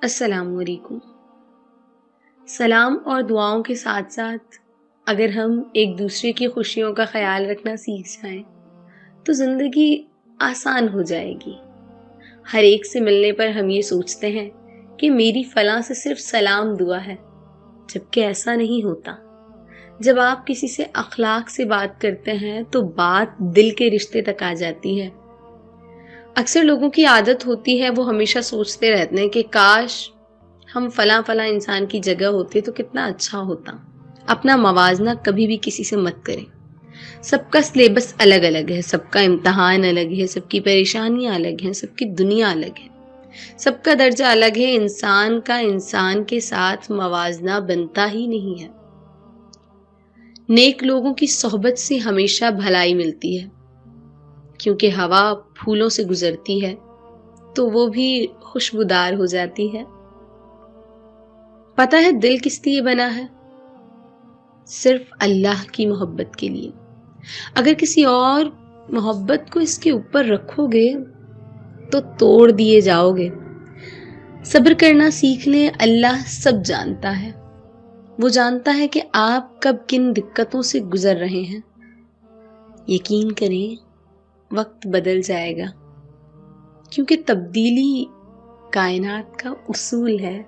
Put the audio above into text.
السلام علیکم۔ سلام اور دعاؤں کے ساتھ ساتھ اگر ہم ایک دوسرے کی خوشیوں کا خیال رکھنا سیکھ جائیں تو زندگی آسان ہو جائے گی۔ ہر ایک سے ملنے پر ہم یہ سوچتے ہیں کہ میری فلاں سے صرف سلام دعا ہے، جبکہ ایسا نہیں ہوتا۔ جب آپ کسی سے اخلاق سے بات کرتے ہیں تو بات دل کے رشتے تک آ جاتی ہے۔ اکثر لوگوں کی عادت ہوتی ہے، وہ ہمیشہ سوچتے رہتے ہیں کہ کاش ہم فلاں انسان کی جگہ ہوتے تو کتنا اچھا ہوتا۔ اپنا موازنہ کبھی بھی کسی سے مت کریں۔ سب کا سلیبس الگ الگ ہے، سب کا امتحان الگ ہے، سب کی پریشانیاں الگ ہیں، سب کی دنیا الگ ہے، سب کا درجہ الگ ہے۔ انسان کا انسان کے ساتھ موازنہ بنتا ہی نہیں ہے۔ نیک لوگوں کی صحبت سے ہمیشہ بھلائی ملتی ہے، کیونکہ ہوا پھولوں سے گزرتی ہے تو وہ بھی خوشبودار ہو جاتی ہے۔ پتہ ہے دل کس لیے بنا ہے؟ صرف اللہ کی محبت کے لیے۔ اگر کسی اور محبت کو اس کے اوپر رکھو گے تو توڑ دیے جاؤ گے۔ صبر کرنا سیکھ لیں، اللہ سب جانتا ہے۔ وہ جانتا ہے کہ آپ کب کن دقتوں سے گزر رہے ہیں۔ یقین کریں، وقت بدل جائے گا، کیونکہ تبدیلی کائنات کا اصول ہے۔